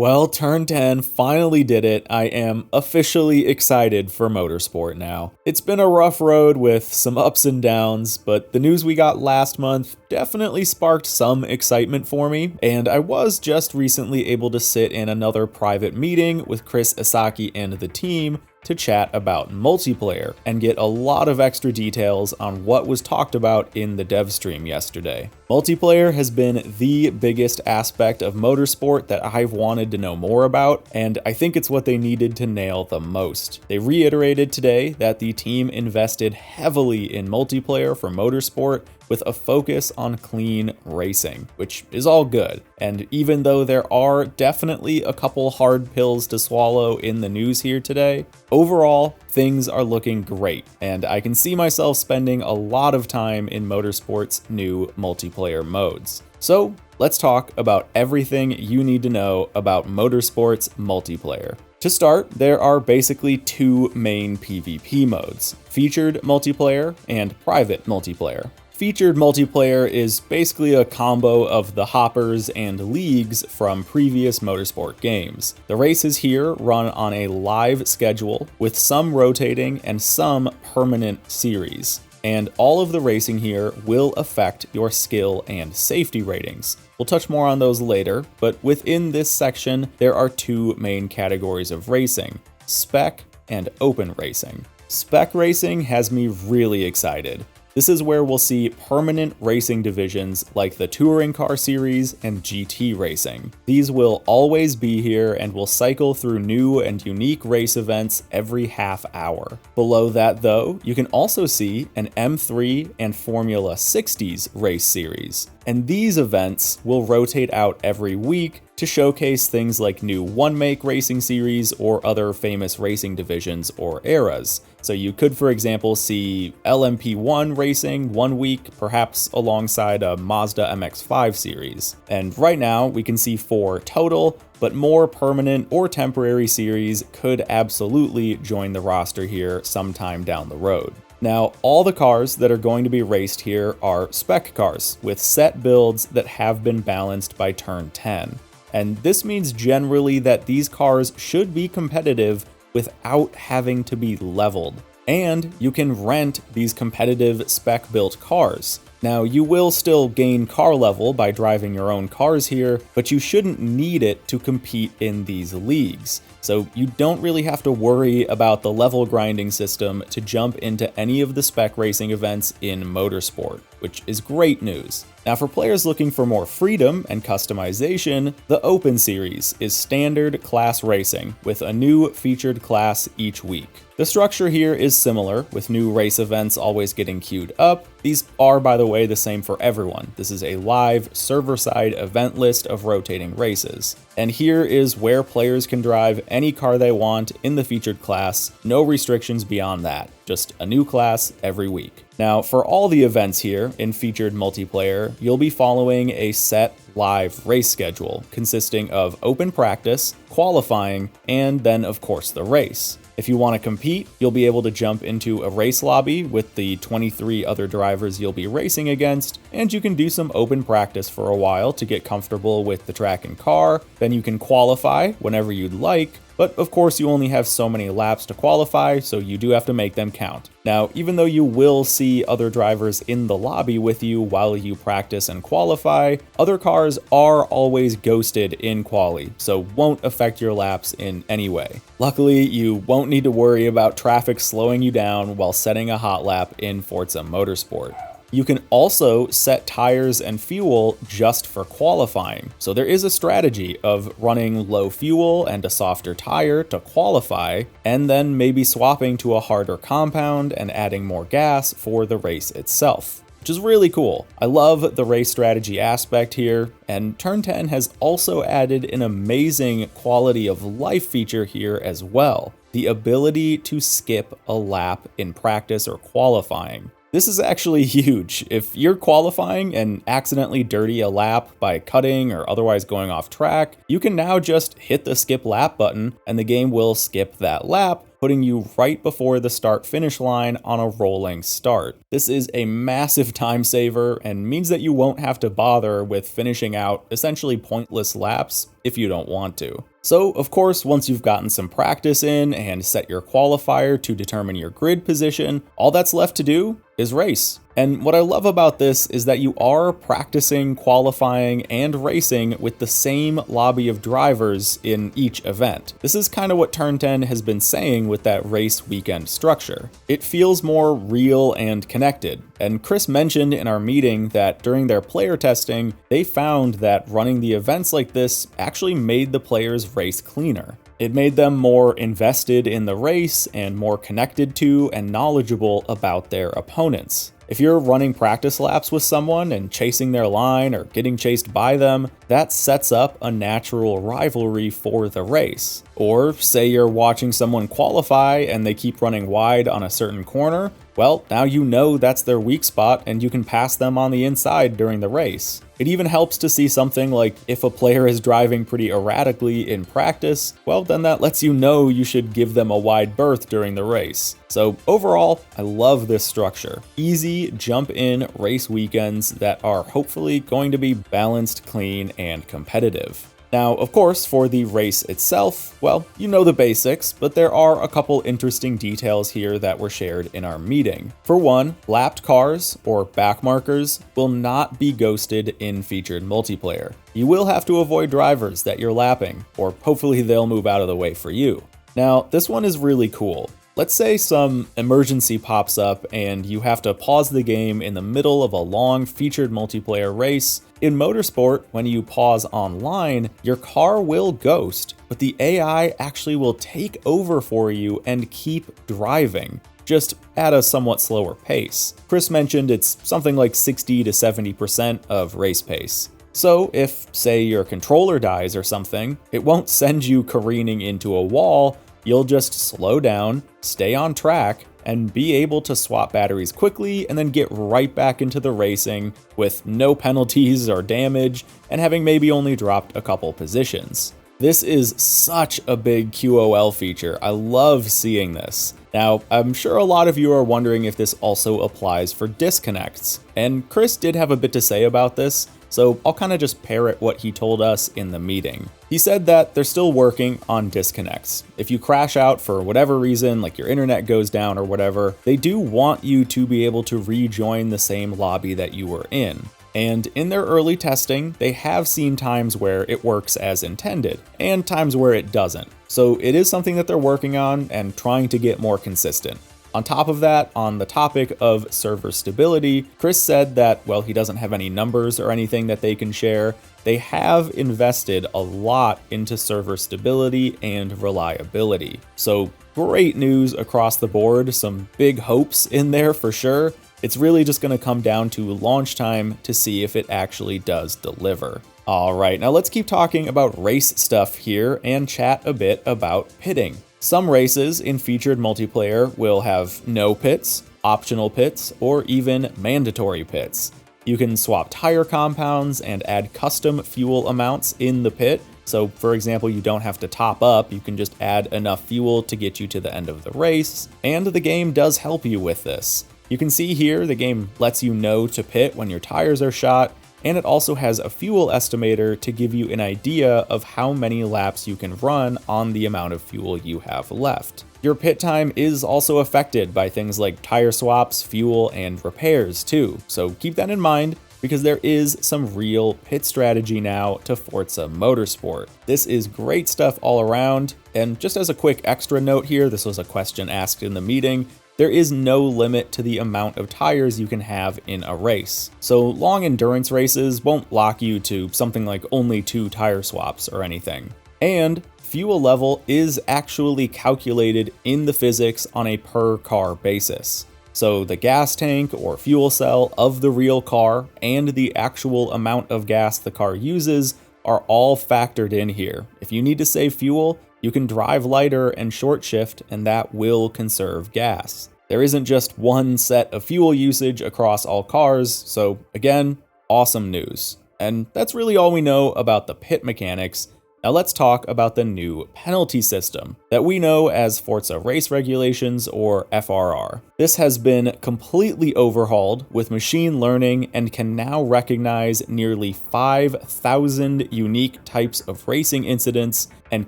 Well, Turn 10 finally did it. I am officially excited for motorsport now. It's been a rough road with some ups and downs, but the news we got last month definitely sparked some excitement for me, and I was just recently able to sit in another private meeting with Chris Isaki and the team to chat about multiplayer and get a lot of extra details on what was talked about in the dev stream yesterday. Multiplayer has been the biggest aspect of motorsport that I've wanted to know more about, and I think it's what they needed to nail the most. They reiterated today that the team invested heavily in multiplayer for motorsport with a focus on clean racing, which is all good. And even though there are definitely a couple hard pills to swallow in the news here today, overall, things are looking great, and I can see myself spending a lot of time in motorsport's new multiplayer modes. So let's talk about everything you need to know about motorsport's multiplayer. To start, there are basically two main PvP modes: featured multiplayer and private multiplayer. Featured multiplayer is basically a combo of the hoppers and leagues from previous motorsport games. The races here run on a live schedule with some rotating and some permanent series. And all of the racing here will affect your skill and safety ratings. We'll touch more on those later, but within this section, there are two main categories of racing: spec and open racing. Spec racing has me really excited. This is where we'll see permanent racing divisions like the Touring Car Series and GT Racing. These will always be here and will cycle through new and unique race events every half hour. Below that though, you can also see an M3 and Formula 60s race series. And these events will rotate out every week to showcase things like new one-make racing series or other famous racing divisions or eras. So you could, for example, see LMP1 racing one week, perhaps alongside a Mazda MX-5 series. And right now, we can see 4 total, but more permanent or temporary series could absolutely join the roster here sometime down the road. Now, all the cars that are going to be raced here are spec cars with set builds that have been balanced by Turn 10. And this means generally that these cars should be competitive without having to be leveled. And you can rent these competitive spec-built cars. Now, you will still gain car level by driving your own cars here, but you shouldn't need it to compete in these leagues. So you don't really have to worry about the level grinding system to jump into any of the spec racing events in motorsport, which is great news. Now, for players looking for more freedom and customization, the Open Series is standard class racing with a new featured class each week. The structure here is similar, with new race events always getting queued up. These are, by the way, the same for everyone. This is a live, server-side event list of rotating races. And here is where players can drive any car they want in the featured class, no restrictions beyond that, just a new class every week. Now, for all the events here in featured multiplayer, you'll be following a set live race schedule consisting of open practice, qualifying, and then of course the race. If you want to compete, you'll be able to jump into a race lobby with the 23 other drivers you'll be racing against, and you can do some open practice for a while to get comfortable with the track and car. Then you can qualify whenever you'd like, but of course you only have so many laps to qualify, so you do have to make them count. Now, even though you will see other drivers in the lobby with you while you practice and qualify, other cars are always ghosted in quali, so won't affect your laps in any way. Luckily, you won't need to worry about traffic slowing you down while setting a hot lap in Forza Motorsport. You can also set tires and fuel just for qualifying. So there is a strategy of running low fuel and a softer tire to qualify, and then maybe swapping to a harder compound and adding more gas for the race itself, which is really cool. I love the race strategy aspect here, and Turn 10 has also added an amazing quality of life feature here as well: the ability to skip a lap in practice or qualifying. This is actually huge. If you're qualifying and accidentally dirty a lap by cutting or otherwise going off track, you can now just hit the skip lap button and the game will skip that lap, putting you right before the start-finish line on a rolling start. This is a massive time saver and means that you won't have to bother with finishing out essentially pointless laps if you don't want to. So, of course, once you've gotten some practice in and set your qualifier to determine your grid position, all that's left to do is race. And what I love about this is that you are practicing, qualifying, and racing with the same lobby of drivers in each event. This is kind of what Turn 10 has been saying with that race weekend structure. It feels more real and connected. And Chris mentioned in our meeting that during their player testing, they found that running the events like this actually made the players race cleaner. It made them more invested in the race and more connected to and knowledgeable about their opponents. If you're running practice laps with someone and chasing their line or getting chased by them, that sets up a natural rivalry for the race. Or say you're watching someone qualify and they keep running wide on a certain corner, well, now you know that's their weak spot and you can pass them on the inside during the race. It even helps to see something like if a player is driving pretty erratically in practice, well, then that lets you know you should give them a wide berth during the race. So overall, I love this structure. Easy jump-in race weekends that are hopefully going to be balanced, clean, and competitive. Now, of course, for the race itself, well, you know the basics, but there are a couple interesting details here that were shared in our meeting. For one, lapped cars, or back markers, will not be ghosted in featured multiplayer. You will have to avoid drivers that you're lapping, or hopefully they'll move out of the way for you. Now, this one is really cool. Let's say some emergency pops up and you have to pause the game in the middle of a long featured multiplayer race. In Motorsport, when you pause online, your car will ghost, but the AI actually will take over for you and keep driving, just at a somewhat slower pace. Chris mentioned it's something like 60 to 70% of race pace. So if, say, your controller dies or something, it won't send you careening into a wall. You'll just slow down, stay on track, and be able to swap batteries quickly and then get right back into the racing with no penalties or damage and having maybe only dropped a couple positions. This is such a big QOL feature. I love seeing this. Now, I'm sure a lot of you are wondering if this also applies for disconnects, and Chris did have a bit to say about this, so I'll kind of just parrot what he told us in the meeting. He said that they're still working on disconnects. If you crash out for whatever reason, like your internet goes down or whatever, they do want you to be able to rejoin the same lobby that you were in. And in their early testing, they have seen times where it works as intended, and times where it doesn't. So it is something that they're working on and trying to get more consistent. On top of that, on the topic of server stability, Chris said that, well, he doesn't have any numbers or anything that they can share. They have invested a lot into server stability and reliability. So great news across the board, some big hopes in there for sure. It's really just going to come down to launch time to see if it actually does deliver. All right, now let's keep talking about race stuff here and chat a bit about pitting. Some races in featured multiplayer will have no pits, optional pits, or even mandatory pits. You can swap tire compounds and add custom fuel amounts in the pit. So for example, you don't have to top up, you can just add enough fuel to get you to the end of the race. And the game does help you with this. You can see here the game lets you know to pit when your tires are shot, and it also has a fuel estimator to give you an idea of how many laps you can run on the amount of fuel you have left. Your pit time is also affected by things like tire swaps, fuel, and repairs too, so keep that in mind because there is some real pit strategy now to Forza Motorsport. This is great stuff all around, and just as a quick extra note here, this was a question asked in the meeting, there is no limit to the amount of tires you can have in a race. So long endurance races won't lock you to something like only 2 tire swaps or anything. And fuel level is actually calculated in the physics on a per car basis. So the gas tank or fuel cell of the real car and the actual amount of gas the car uses are all factored in here. If you need to save fuel, you can drive lighter and short shift, and that will conserve gas. There isn't just one set of fuel usage across all cars, so again, awesome news. And that's really all we know about the pit mechanics. Now let's talk about the new penalty system that we know as Forza Race Regulations, or FRR. This has been completely overhauled with machine learning and can now recognize nearly 5,000 unique types of racing incidents and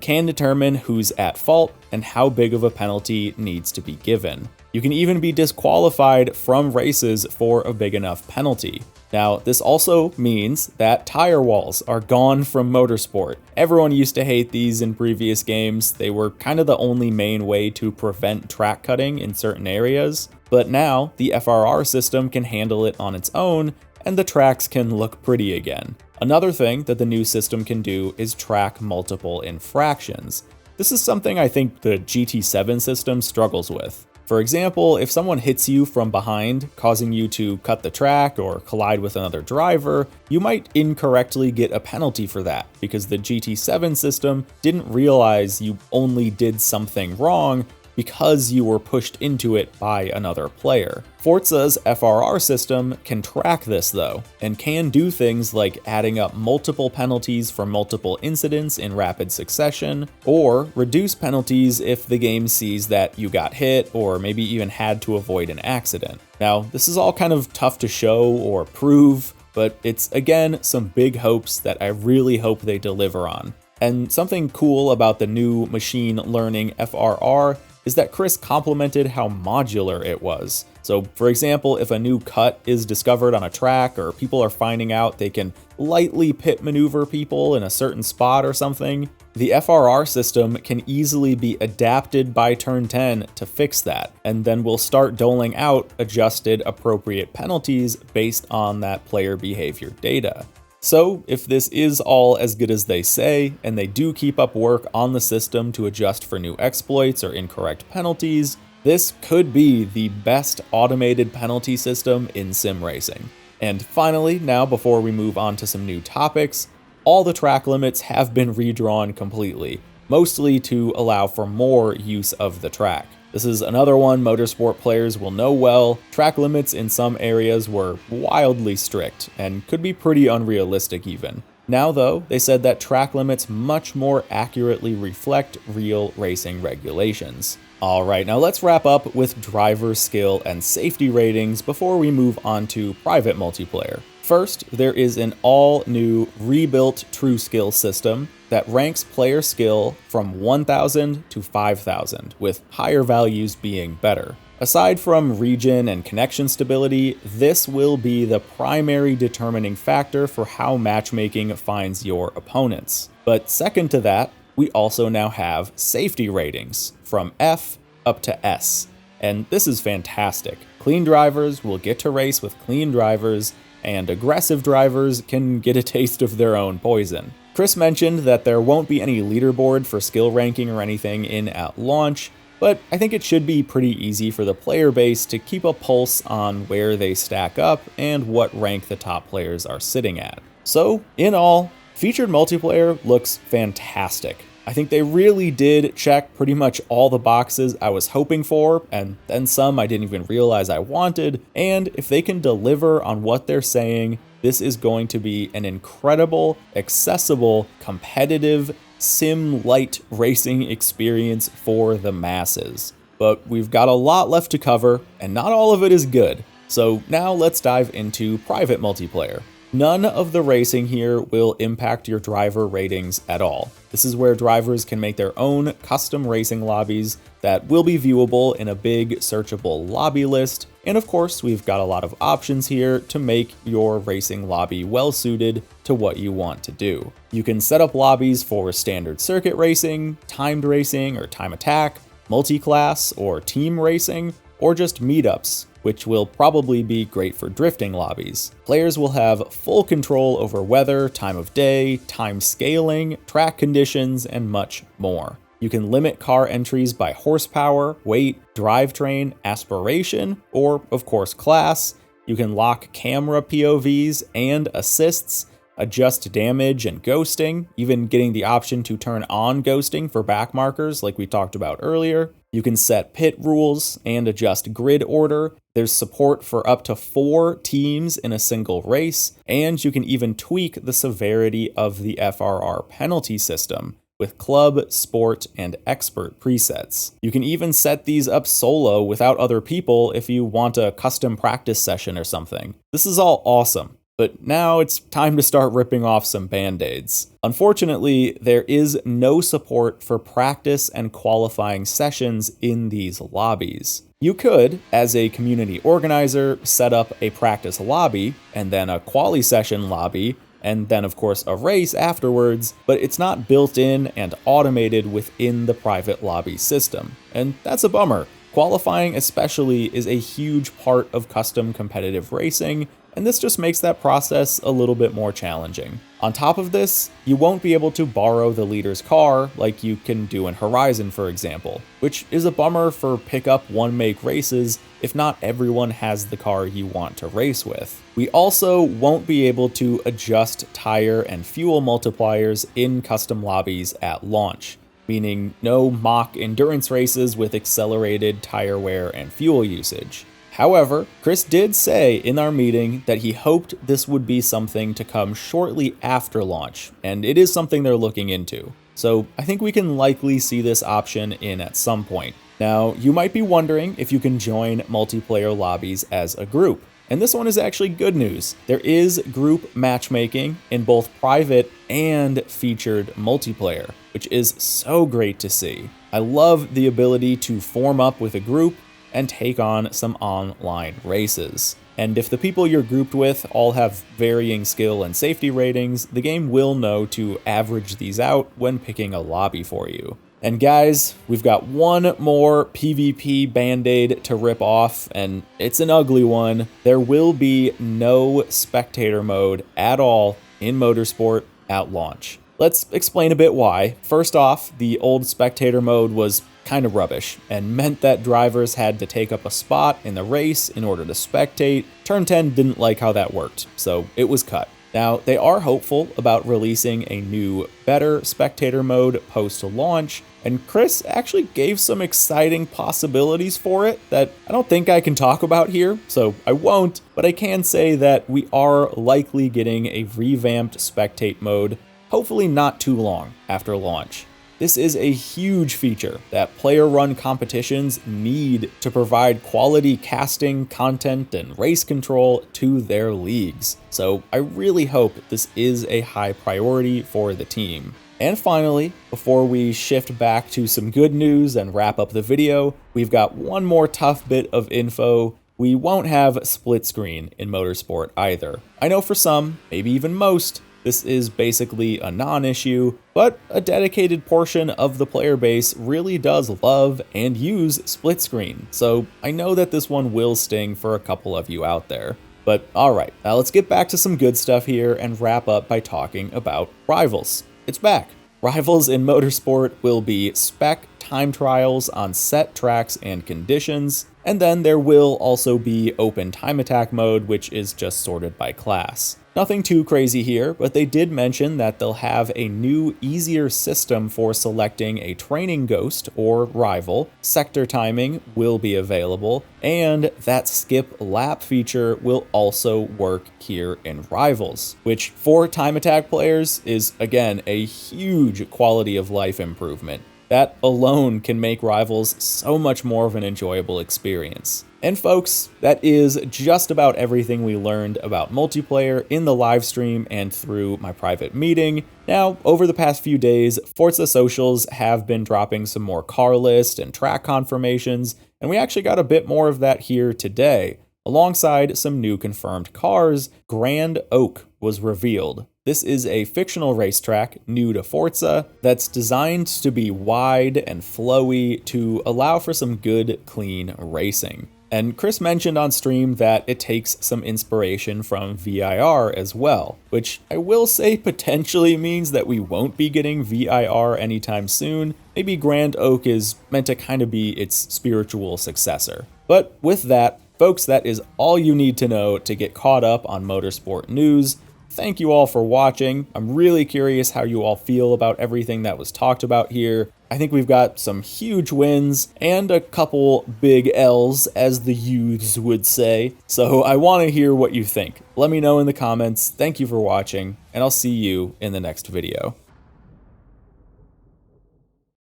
can determine who's at fault and how big of a penalty needs to be given. You can even be disqualified from races for a big enough penalty. Now, this also means that tire walls are gone from motorsport. Everyone used to hate these in previous games. They were kind of the only main way to prevent track cutting in certain areas. But now, the FRR system can handle it on its own, and the tracks can look pretty again. Another thing that the new system can do is track multiple infractions. This is something I think the GT7 system struggles with. For example, if someone hits you from behind, causing you to cut the track or collide with another driver, you might incorrectly get a penalty for that because the GT7 system didn't realize you only did something wrong because you were pushed into it by another player. Forza's FRR system can track this though, and can do things like adding up multiple penalties for multiple incidents in rapid succession, or reduce penalties if the game sees that you got hit or maybe even had to avoid an accident. Now, this is all kind of tough to show or prove, but it's again some big hopes that I really hope they deliver on. And something cool about the new machine learning FRR is that Chris complimented how modular it was. So for example, if a new cut is discovered on a track or people are finding out they can lightly pit maneuver people in a certain spot or something, the FRR system can easily be adapted by turn 10 to fix that, and then we'll start doling out adjusted appropriate penalties based on that player behavior data. So, if this is all as good as they say, and they do keep up work on the system to adjust for new exploits or incorrect penalties, this could be the best automated penalty system in sim racing. And finally, now before we move on to some new topics, all the track limits have been redrawn completely, mostly to allow for more use of the track. This is another one motorsport players will know well. Track limits in some areas were wildly strict and could be pretty unrealistic even. Now though, they said that track limits much more accurately reflect real racing regulations. Alright, now let's wrap up with driver skill and safety ratings before we move on to private multiplayer. First, there is an all-new rebuilt true skill system that ranks player skill from 1,000 to 5,000, with higher values being better. Aside from region and connection stability, this will be the primary determining factor for how matchmaking finds your opponents. But second to that, we also now have safety ratings from F up to S. And this is fantastic. Clean drivers will get to race with clean drivers, and aggressive drivers can get a taste of their own poison. Chris mentioned that there won't be any leaderboard for skill ranking or anything in at launch, but I think it should be pretty easy for the player base to keep a pulse on where they stack up and what rank the top players are sitting at. So, in all, featured multiplayer looks fantastic. I think they really did check pretty much all the boxes I was hoping for, and then some I didn't even realize I wanted, and if they can deliver on what they're saying, this is going to be an incredible, accessible, competitive, sim-light racing experience for the masses. But we've got a lot left to cover, and not all of it is good. So now let's dive into private multiplayer. None of the racing here will impact your driver ratings at all. This is where drivers can make their own custom racing lobbies that will be viewable in a big searchable lobby list. And of course, we've got a lot of options here to make your racing lobby well suited to what you want to do. You can set up lobbies for standard circuit racing, timed racing or time attack, multi-class or team racing, or just meetups, which will probably be great for drifting lobbies. Players will have full control over weather, time of day, time scaling, track conditions, and much more. You can limit car entries by horsepower, weight, drivetrain, aspiration, or of course class. You can lock camera POVs and assists, adjust damage and ghosting, even getting the option to turn on ghosting for back markers like we talked about earlier. You can set pit rules and adjust grid order. There's support for up to 4 teams in a single race, and you can even tweak the severity of the FRR penalty system with club, sport, and expert presets. You can even set these up solo without other people if you want a custom practice session or something. This is all awesome. But now it's time to start ripping off some band-aids. Unfortunately, there is no support for practice and qualifying sessions in these lobbies. You could, as a community organizer, set up a practice lobby, and then a quali session lobby, and then of course a race afterwards, but it's not built in and automated within the private lobby system. And that's a bummer. Qualifying especially is a huge part of custom competitive racing, and this just makes that process a little bit more challenging. On top of this, you won't be able to borrow the leader's car like you can do in Horizon, for example, which is a bummer for pick-up one-make races if not everyone has the car you want to race with. We also won't be able to adjust tire and fuel multipliers in custom lobbies at launch, meaning no mock endurance races with accelerated tire wear and fuel usage. However, Chris did say in our meeting that he hoped this would be something to come shortly after launch, and it is something they're looking into. So I think we can likely see this option in at some point. Now, you might be wondering if you can join multiplayer lobbies as a group. And this one is actually good news. There is group matchmaking in both private and featured multiplayer, which is so great to see. I love the ability to form up with a group and take on some online races. And if the people you're grouped with all have varying skill and safety ratings, the game will know to average these out when picking a lobby for you. And guys, we've got one more PvP band-aid to rip off, and it's an ugly one. There will be no spectator mode at all in Motorsport at launch. Let's explain a bit why. First off, the old spectator mode was kind of rubbish and meant that drivers had to take up a spot in the race in order to spectate. Turn 10 didn't like how that worked, so it was cut. Now, they are hopeful about releasing a new, better spectator mode post-launch, and Chris actually gave some exciting possibilities for it that I don't think I can talk about here, so I won't, but I can say that we are likely getting a revamped spectate mode, hopefully not too long after launch. This is a huge feature that player-run competitions need to provide quality casting, content, and race control to their leagues. So I really hope this is a high priority for the team. And finally, before we shift back to some good news and wrap up the video, we've got one more tough bit of info. We won't have split screen in Motorsport either. I know for some, maybe even most, this is basically a non-issue, but a dedicated portion of the player base really does love and use split screen, so I know that this one will sting for a couple of you out there. But alright, now let's get back to some good stuff here and wrap up by talking about Rivals. It's back. Rivals in Motorsport will be spec time trials on set tracks and conditions, and then there will also be open time attack mode, which is just sorted by class. Nothing too crazy here, but they did mention that they'll have a new, easier system for selecting a training ghost or rival, sector timing will be available, and that skip lap feature will also work here in Rivals, which for time attack players is, again, a huge quality of life improvement. That alone can make Rivals so much more of an enjoyable experience. And folks, that is just about everything we learned about multiplayer in the live stream and through my private meeting. Now, over the past few days, Forza socials have been dropping some more car list and track confirmations, and we actually got a bit more of that here today. Alongside some new confirmed cars, Grand Oak was revealed. This is a fictional racetrack new to Forza that's designed to be wide and flowy to allow for some good, clean racing. And Chris mentioned on stream that it takes some inspiration from VIR as well, which I will say potentially means that we won't be getting VIR anytime soon. Maybe Grand Oak is meant to kind of be its spiritual successor. But with that, folks, that is all you need to know to get caught up on motorsport news. thank you all for watching. I'm really curious how you all feel about everything that was talked about here. I think we've got some huge wins and a couple big L's, as the youths would say. So I want to hear what you think. Let me know in the comments. Thank you for watching, and I'll see you in the next video.